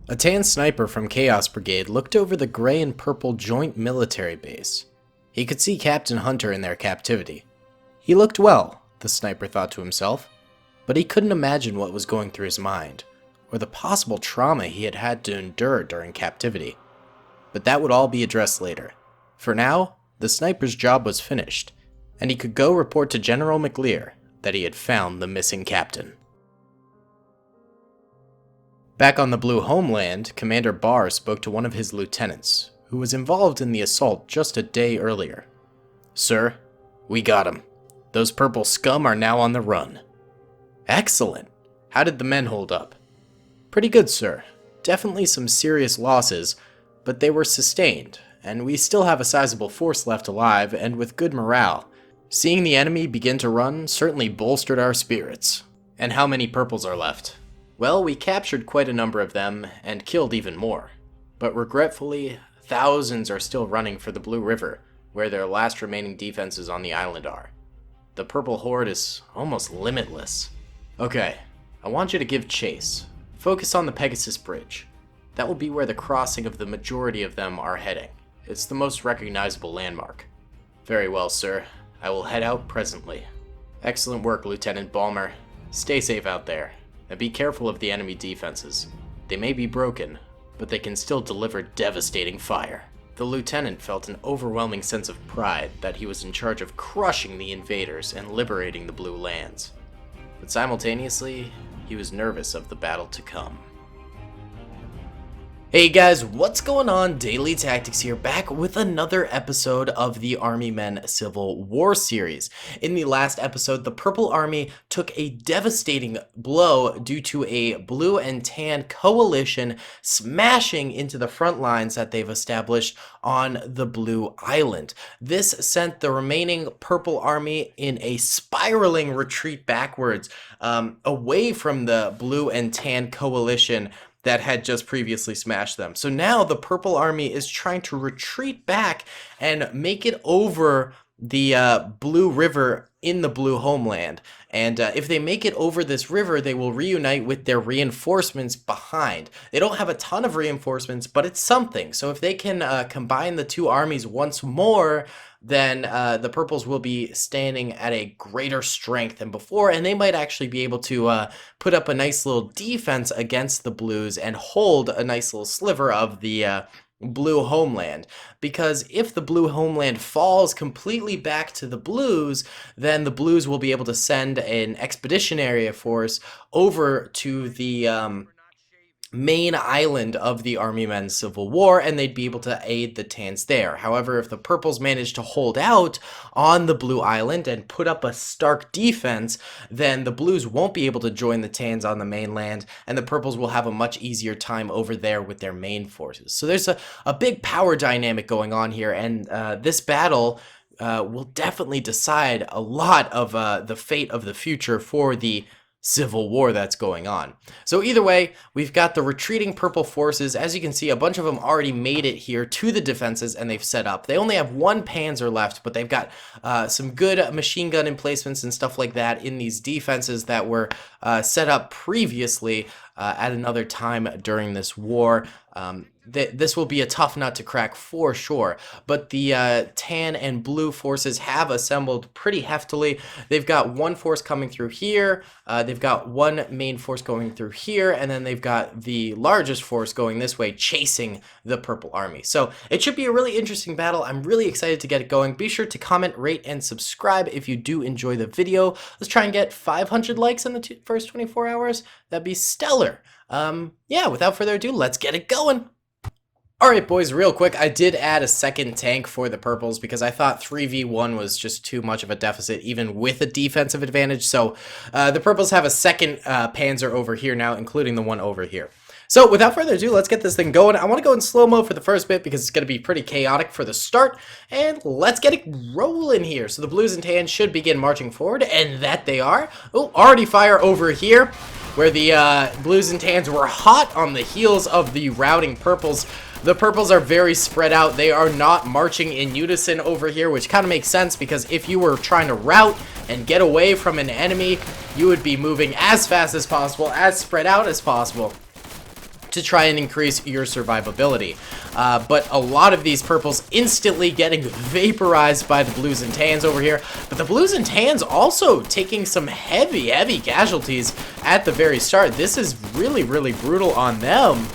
A tan sniper from Chaos Brigade looked over the gray and purple joint military base. He could see Captain Hunter in their captivity. He looked well, the sniper thought to himself, but he couldn't imagine what was going through his mind, or the possible trauma he had had to endure during captivity. But that would all be addressed later. For now, the sniper's job was finished, and he could go report to General McLear that he had found the missing captain. Back on the Blue homeland, Commander Barr spoke to one of his lieutenants, who was involved in the assault just a day earlier. "Sir, we got him. Those purple scum are now on the run." "Excellent. How did the men hold up?" "Pretty good, sir. Definitely some serious losses, but they were sustained, and we still have a sizable force left alive and with good morale. Seeing the enemy begin to run certainly bolstered our spirits." "And how many purples are left?" "Well, we captured quite a number of them and killed even more. But regretfully, thousands are still running for the Blue River, where their last remaining defenses on the island are. The Purple Horde is almost limitless." "Okay, I want you to give chase. Focus on the Pegasus Bridge. That will be where the crossing of the majority of them are heading. It's the most recognizable landmark." "Very well, sir. I will head out presently." "Excellent work, Lieutenant Balmer. Stay safe out there, and be careful of the enemy defenses. They may be broken, but they can still deliver devastating fire." The lieutenant felt an overwhelming sense of pride that he was in charge of crushing the invaders and liberating the Blue lands. But simultaneously, he was nervous of the battle to come. Hey guys, what's going on? Daily Tactics here, back with another episode of the Army Men Civil War series. In the last episode, the Purple Army took a devastating blow due to a blue and tan coalition smashing into the front lines that they've established on the Blue Island. This sent the remaining Purple Army in a spiraling retreat backwards, away from the blue and tan coalition that had just previously smashed them. So now the Purple Army is trying to retreat back and make it over the Blue River in the Blue homeland. And if they make it over this river, they will reunite with their reinforcements behind. They don't have a ton of reinforcements, but it's something. So if they can combine the two armies once more, then the Purples will be standing at a greater strength than before, and they might actually be able to put up a nice little defense against the Blues and hold a nice little sliver of the Blue homeland. Because if the Blue homeland falls completely back to the Blues, then the Blues will be able to send an expeditionary force over to the main island of the Army Men Civil War, and they'd be able to aid the Tans there. However, if the Purples manage to hold out on the Blue Island and put up a stark defense, then the Blues won't be able to join the Tans on the mainland, and the Purples will have a much easier time over there with their main forces. So there's a big power dynamic going on here, and this battle will definitely decide a lot of the fate of the future for the Civil War that's going on. So either way, we've got the retreating Purple forces. As you can see, a bunch of them already made it here to the defenses and they've set up. They only have one Panzer left, but they've got some good machine gun emplacements and stuff like that in these defenses that were set up previously at another time during this war. This will be a tough nut to crack for sure, but the tan and blue forces have assembled pretty heftily. They've got one force coming through here, they've got one main force going through here, and then they've got the largest force going this way chasing the Purple Army. So it should be a really interesting battle. I'm really excited to get it going. Be sure to comment, rate, and subscribe if you do enjoy the video. Let's try and get 500 likes in the first 24 hours. That'd be stellar. Yeah, without further ado, let's get it going. Alright boys, real quick, I did add a second tank for the Purples because I thought 3v1 was just too much of a deficit even with a defensive advantage, so the Purples have a second Panzer over here now, including the one over here. So without further ado, let's get this thing going. I want to go in slow-mo for the first bit because it's going to be pretty chaotic for the start, and let's get it rolling here. So the Blues and Tans should begin marching forward, and that they are. Oh, already fire over here, where the Blues and Tans were hot on the heels of the routing Purples. The Purples are very spread out. They are not marching in unison over here, which kind of makes sense because if you were trying to rout and get away from an enemy, you would be moving as fast as possible, as spread out as possible. to try and increase your survivability. But a lot of these purples instantly getting vaporized by the blues and tans over here. But the blues and tans also taking some heavy casualties at the very start. This is really brutal on them.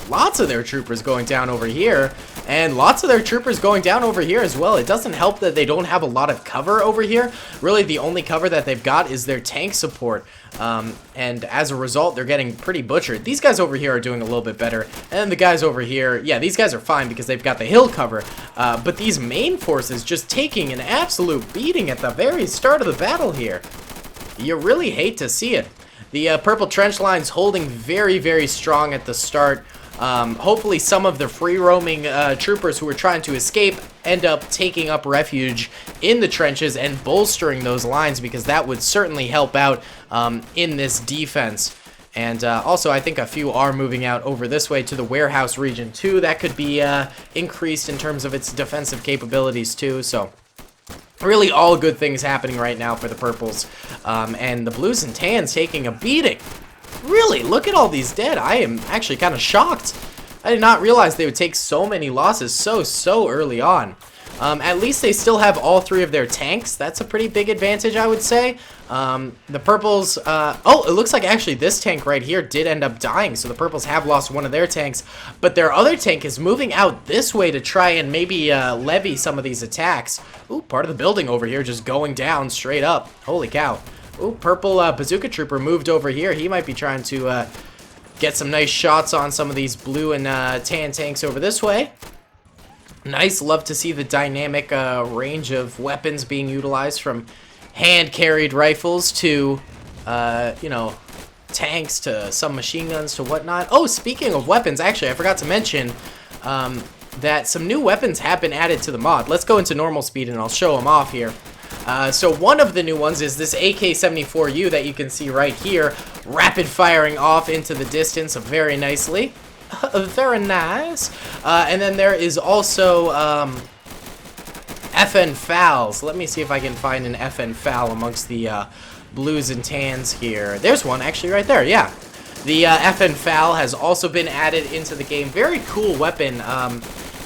Lots of their troopers going down over here. And lots of their troopers going down over here as well. It doesn't help that they don't have a lot of cover over here. Really, the only cover that they've got is their tank support. And as a result, they're getting pretty butchered. These guys over here are doing a little bit better. And the guys over here, yeah, these guys are fine because they've got the hill cover. But these main forces just taking an absolute beating at the very start of the battle here. You really hate to see it. The purple trench line's holding very strong at the start. Hopefully some of the free-roaming troopers who are trying to escape end up taking up refuge in the trenches and bolstering those lines, because that would certainly help out in this defense. And also, I think a few are moving out over this way to the warehouse region too. That could be increased in terms of its defensive capabilities too. So really all good things happening right now for the purples. And the blues and tans taking a beating. Really, look at all these dead. I am actually kind of shocked. I did not realize they would take so many losses so early on. At least they still have all three of their tanks. That's a pretty big advantage, I would say. The purples, oh, it looks like actually this tank right here did end up dying. So the purples have lost one of their tanks, but their other tank is moving out this way to try and maybe levy some of these attacks. Ooh, part of the building over here just going down straight up. Holy cow. Ooh, purple bazooka trooper moved over here. He might be trying to get some nice shots on some of these blue and tan tanks over this way. Nice, love to see the dynamic range of weapons being utilized, from hand-carried rifles to, you know, tanks to some machine guns to whatnot. Oh, speaking of weapons, actually, I forgot to mention that some new weapons have been added to the mod. Let's go into normal speed and I'll show them off here. So one of the new ones is this AK-74U that you can see right here, rapid firing off into the distance very nicely. Very nice. And then there is also FN FALs. Let me see if I can find an FN FAL amongst the blues and tans here. There's one actually right there, yeah. The FN FAL has also been added into the game. Very cool weapon.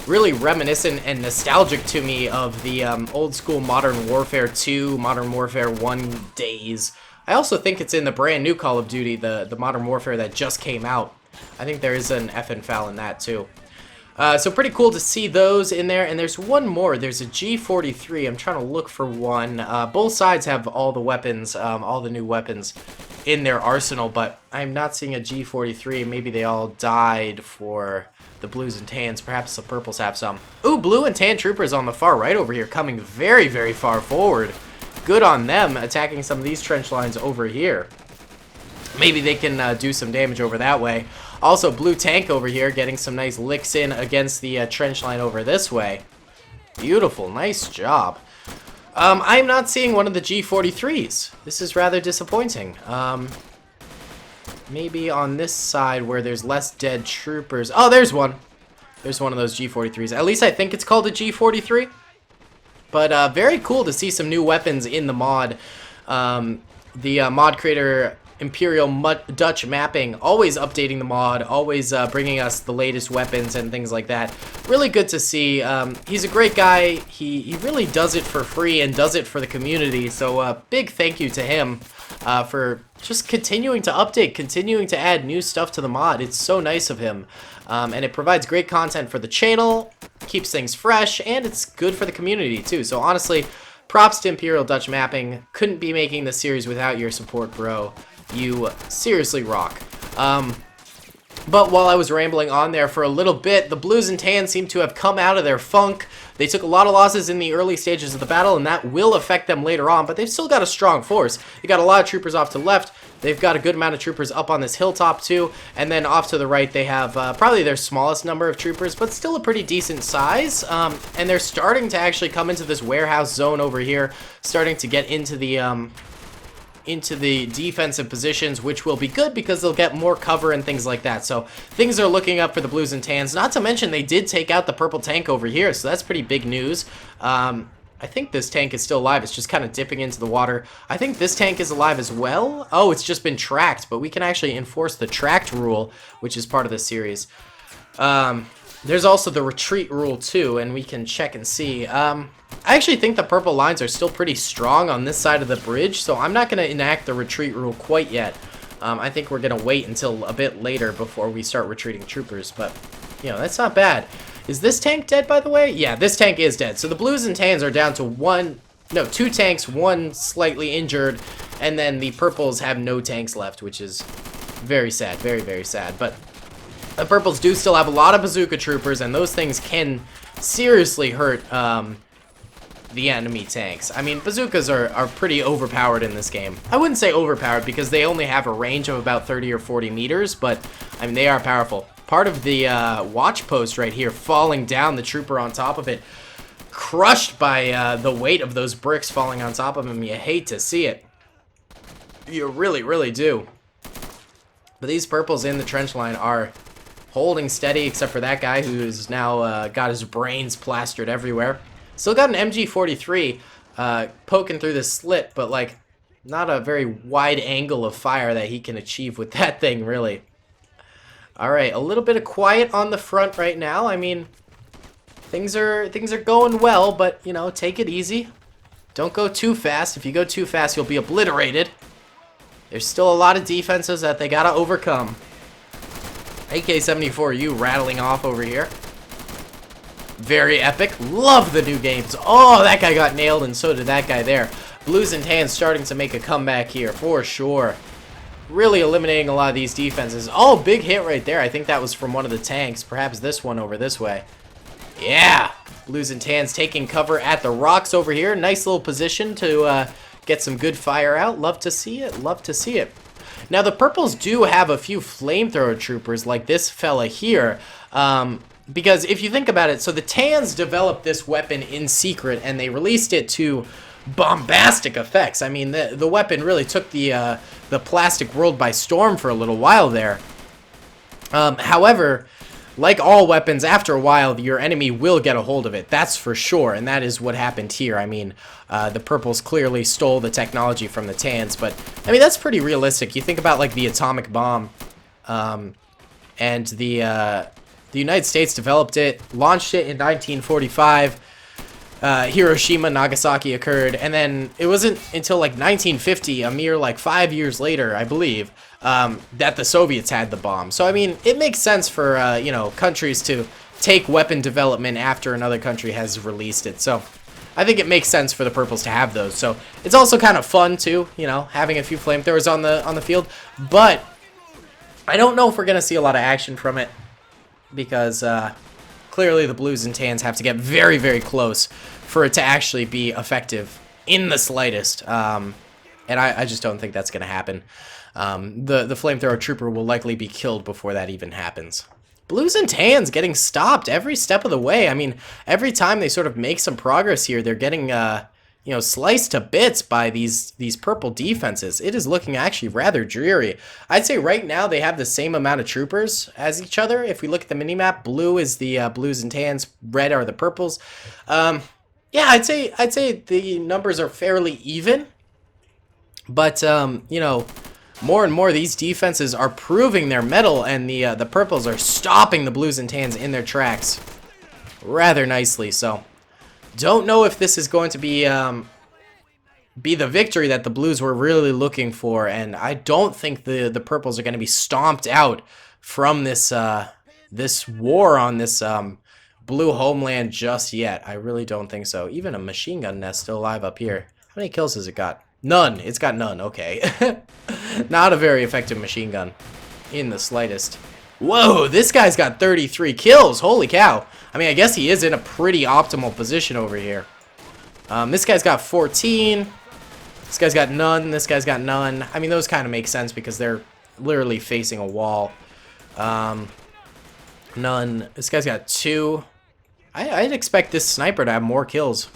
Really reminiscent and nostalgic to me of the old school Modern Warfare 2, Modern Warfare 1 days. I also think it's in the brand new Call of Duty, the Modern Warfare that just came out. I think there is an FN FAL in that too. So pretty cool to see those in there. And there's one more. There's a G43. I'm trying to look for one. Both sides have all the weapons, all the new weapons in their arsenal, but I'm not seeing a G43. Maybe they all died for the blues and tans. Perhaps the purples have some. Ooh, blue and tan troopers on the far right over here, coming very far forward. Good on them, attacking some of these trench lines over here. Maybe they can do some damage over that way. Also, blue tank over here getting some nice licks in against the trench line over this way. Beautiful, nice job. I'm not seeing one of the G43s. This is rather disappointing. Maybe on this side where there's less dead troopers. Oh, there's one. There's one of those G43s. At least I think it's called a G43. But very cool to see some new weapons in the mod. The mod creator, Imperial Dutch Mapping, always updating the mod, always bringing us the latest weapons and things like that. Really good to see. He's a great guy. He really does it for free and does it for the community. So big thank you to him for just continuing to update, continuing to add new stuff to the mod. It's so nice of him. And it provides great content for the channel, keeps things fresh, and it's good for the community too. So honestly, props to Imperial Dutch Mapping. Couldn't be making this series without your support, bro. You seriously rock. But while I was rambling on there for a little bit, the blues and tans seem to have come out of their funk. They took a lot of losses in the early stages of the battle, and that will affect them later on, but they've still got a strong force. They got a lot of troopers off to the left. They've got a good amount of troopers up on this hilltop too, and then off to the right they have probably their smallest number of troopers, but still a pretty decent size. And they're starting to actually come into this warehouse zone over here, starting to get into the defensive positions, which will be good because they'll get more cover and things like that. So things are looking up for the blues and tans. Not to mention they did take out the purple tank over here, so that's pretty big news. I think this tank is still alive. It's just kind of dipping into the water. I think this tank is alive as well. Oh, it's just been tracked, but we can actually enforce the tracked rule, which is part of the series. There's also the retreat rule too, and we can check and see. I actually think the purple lines are still pretty strong on this side of the bridge, so I'm not going to enact the retreat rule quite yet. I think we're going to wait until a bit later before we start retreating troopers, but, you know, that's not bad. Is this tank dead, by the way? Yeah, this tank is dead. So the blues and tans are down to two tanks, one slightly injured, and then the purples have no tanks left, which is very sad, very, very sad. But the purples do still have a lot of bazooka troopers, and those things can seriously hurt the enemy tanks. I mean, bazookas are pretty overpowered in this game. I wouldn't say overpowered because they only have a range of about 30 or 40 meters, but I mean, they are powerful. Part of the watch post right here falling down, the trooper on top of it, crushed by the weight of those bricks falling on top of him. You hate to see it. You really, really do. But these purples in the trench line are holding steady, except for that guy who's now got his brains plastered everywhere. Still got an MG43 poking through the slit, but like not a very wide angle of fire that he can achieve with that thing, really. All right, a little bit of quiet on the front right now. I mean, things are going well, but you know, take it easy. Don't go too fast. If you go too fast, you'll be obliterated. There's still a lot of defenses that they gotta overcome. AK-74U rattling off over here. Very epic. Love the new games. Oh, that guy got nailed, and so did that guy there. Blues and tans starting to make a comeback here, for sure. Really eliminating a lot of these defenses. Oh, big hit right there. I think that was from one of the tanks. Perhaps this one over this way. Yeah. Blues and tans taking cover at the rocks over here. Nice little position to get some good fire out. Love to see it. Love to see it. Now, the purples do have a few flamethrower troopers like this fella here. Because if you think about it, so the tans developed this weapon in secret and they released it to bombastic effects. I mean, the weapon really took the plastic world by storm for a little while there. However, like all weapons, after a while, your enemy will get a hold of it. That's for sure, and that is what happened here. I mean, the purples clearly stole the technology from the tans, but I mean, that's pretty realistic. You think about like the atomic bomb, and the United States developed it, launched it in 1945. Hiroshima, Nagasaki occurred, and then it wasn't until like 1950, a mere like 5 years later, I believe, that the Soviets had the bomb. So I mean, it makes sense for you know, countries to take weapon development after another country has released it. So I think it makes sense for the purples to have those. So it's also kind of fun too, you know, having a few flamethrowers on the field. But I don't know if we're gonna see a lot of action from it because clearly the blues and tans have to get very, very close for it to actually be effective in the slightest. And I just don't think that's going to happen. The flamethrower trooper will likely be killed before that even happens. Blues and tans getting stopped every step of the way. I mean, every time they sort of make some progress here, they're getting you know, sliced to bits by these purple defenses. It is looking actually rather dreary. I'd say right now they have the same amount of troopers as each other. If we look at the minimap, blue is the blues and tans, red are the purples. Yeah, I'd say the numbers are fairly even. But you know, more and more these defenses are proving their mettle, and the purples are stopping the blues and tans in their tracks rather nicely. So don't know if this is going to be the victory that the blues were really looking for, and I don't think the purples are going to be stomped out from this this war on this blue homeland just yet. I really don't think so. Even a machine gun nest still alive up here. How many kills has it got? None. It's got none. Okay. Not a very effective machine gun in the slightest. Whoa, this guy's got 33 kills. Holy cow. I mean, I guess he is in a pretty optimal position over here. This guy's got 14. This guy's got none. This guy's got none. I mean, those kind of make sense because they're literally facing a wall. None. This guy's got 2. I'd expect this sniper to have more kills.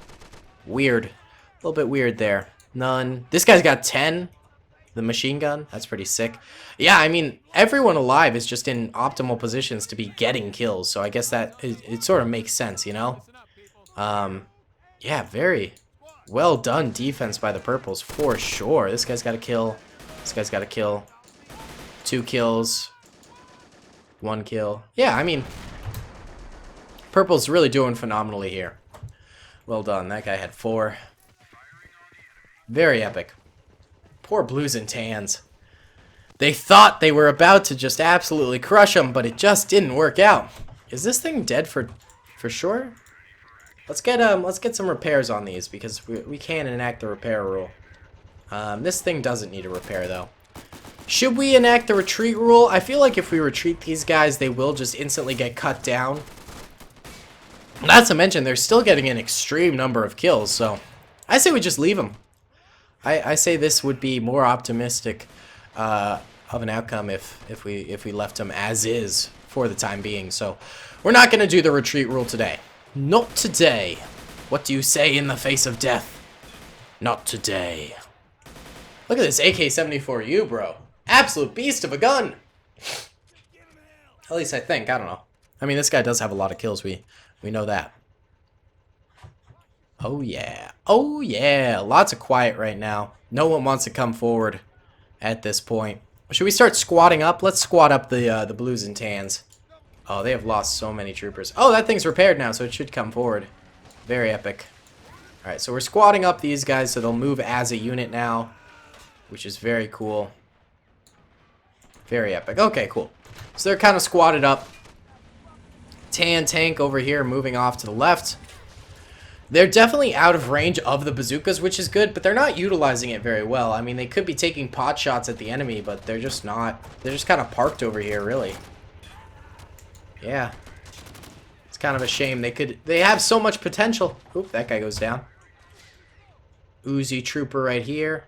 Weird. A little bit weird there. None. This guy's got 10. The machine gun. That's pretty sick. Yeah, I mean, everyone alive is just in optimal positions to be getting kills. So I guess that it sort of makes sense, you know? Yeah, very well done defense by the purples for sure. This guy's got a kill. This guy's got a kill. 2 kills. 1 kill. Yeah, I mean, purple's really doing phenomenally here. Well done. That guy had 4. Very epic. Poor blues and tans. They thought they were about to just absolutely crush them, but it just didn't work out. Is this thing dead for sure? Let's get some repairs on these because we can enact the repair rule. This thing doesn't need a repair though. Should we enact the retreat rule? I feel like if we retreat these guys, they will just instantly get cut down. Not to mention, they're still getting an extreme number of kills, so I say we just leave them. I say this would be more optimistic of an outcome if we left them as is for the time being. So we're not going to do the retreat rule today. Not today. What do you say in the face of death? Not today. Look at this AK-74U, bro. Absolute beast of a gun. At least I think. I don't know. I mean, this guy does have a lot of kills. We know that. Oh, yeah. Oh, yeah. Lots of quiet right now. No one wants to come forward at this point. Should we start squatting up? Let's squat up the blues and tans. Oh, they have lost so many troopers. Oh, that thing's repaired now, so it should come forward. Very epic. Alright, so we're squatting up these guys, so they'll move as a unit now, which is very cool. Very epic. Okay, cool. So they're kind of squatted up. Tan tank over here moving off to the left. They're definitely out of range of the bazookas, which is good, but they're not utilizing it very well. I mean, they could be taking pot shots at the enemy, but they're just not. They're just kind of parked over here, really. Yeah. It's kind of a shame. They have so much potential. Oop, that guy goes down. Uzi trooper right here.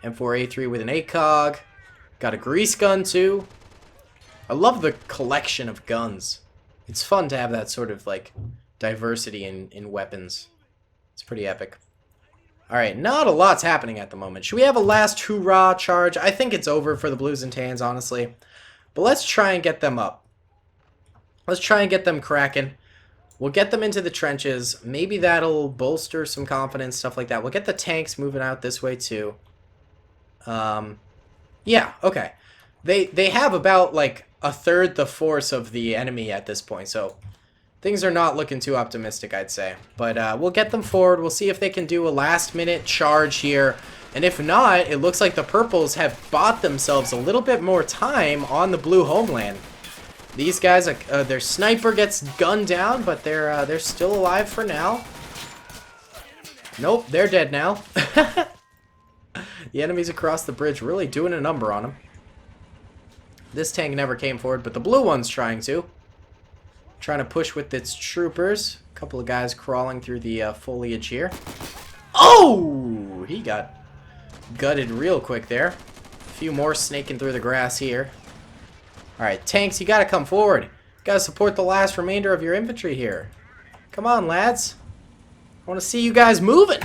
M4A3 with an ACOG. Got a grease gun, too. I love the collection of guns. It's fun to have that sort of, like, diversity in weapons. It's pretty epic. Alright, not a lot's happening at the moment. Should we have a last hoorah charge? I think it's over for the blues and tans, honestly. But let's try and get them up. Let's try and get them cracking. We'll get them into the trenches. Maybe that'll bolster some confidence, stuff like that. We'll get the tanks moving out this way, too. Yeah, okay. They have about, like, a third the force of the enemy at this point, so things are not looking too optimistic, I'd say. But we'll get them forward. We'll see if they can do a last-minute charge here. And if not, it looks like the purples have bought themselves a little bit more time on the blue homeland. These guys, their sniper gets gunned down, but they're still alive for now. Nope, they're dead now. The enemies across the bridge really doing a number on them. This tank never came forward, but the blue one's trying to. Trying to push with its troopers. A couple of guys crawling through the foliage here. Oh! He got gutted real quick there. A few more snaking through the grass here. Alright, tanks, you gotta come forward. You gotta support the last remainder of your infantry here. Come on, lads. I want to see you guys moving.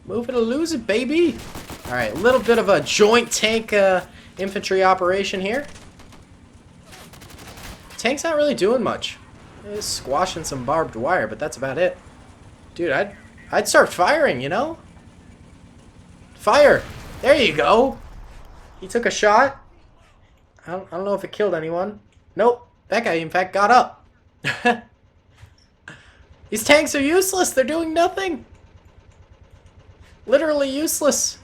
Move it or lose it, baby. Alright, a little bit of a joint tank infantry operation here. Tank's not really doing much. It's squashing some barbed wire, but that's about it. Dude, I'd start firing, you know? Fire! There you go! He took a shot. I don't know if it killed anyone. Nope. That guy, in fact, got up. These tanks are useless. They're doing nothing. Literally useless.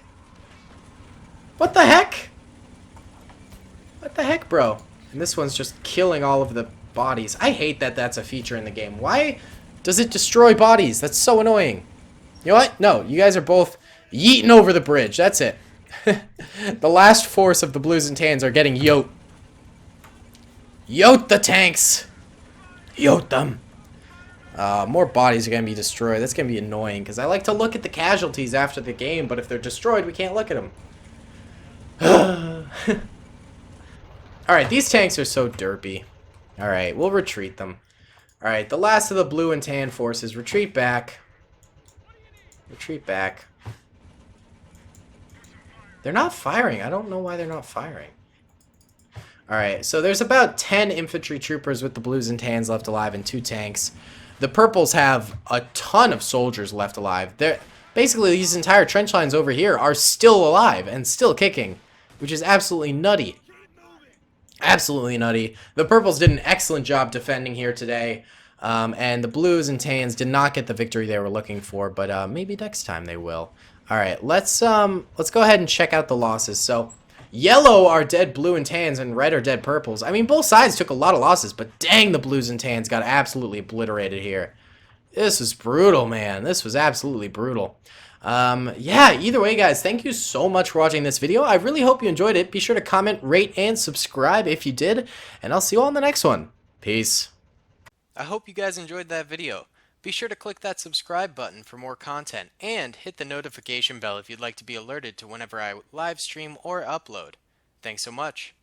What the heck? What the heck, bro? And this one's just killing all of the bodies. I hate that that's a feature in the game. Why does it destroy bodies? That's so annoying. You know what? No, you guys are both yeeting over the bridge. That's it. The last force of the blues and tans are getting yote. Yote the tanks. Yote them. More bodies are going to be destroyed. That's going to be annoying because I like to look at the casualties after the game, but if they're destroyed, we can't look at them. Alright, these tanks are so derpy. Alright, we'll retreat them. Alright, the last of the blue and tan forces. Retreat back. Retreat back. They're not firing. I don't know why they're not firing. Alright, so there's about 10 infantry troopers with the blues and tans left alive and 2 tanks. The purples have a ton of soldiers left alive. Basically, these entire trench lines over here are still alive and still kicking, which is absolutely nutty. Absolutely nutty. The purples did an excellent job defending here today, and the blues and tans did not get the victory they were looking for, but maybe next time they will. All right, let's go ahead and check out the losses. So, yellow are dead blue and tans, and red are dead purples. I mean, both sides took a lot of losses, but dang, the blues and tans got absolutely obliterated here. This was brutal, man. This was absolutely brutal. Yeah, either way, guys, thank you so much for watching this video. I really hope you enjoyed it. Be sure to comment, rate, and subscribe if you did, and I'll see you all in the next one. Peace. I hope you guys enjoyed that video. Be sure to click that subscribe button for more content, and hit the notification bell if you'd like to be alerted to whenever I live stream or upload. Thanks so much.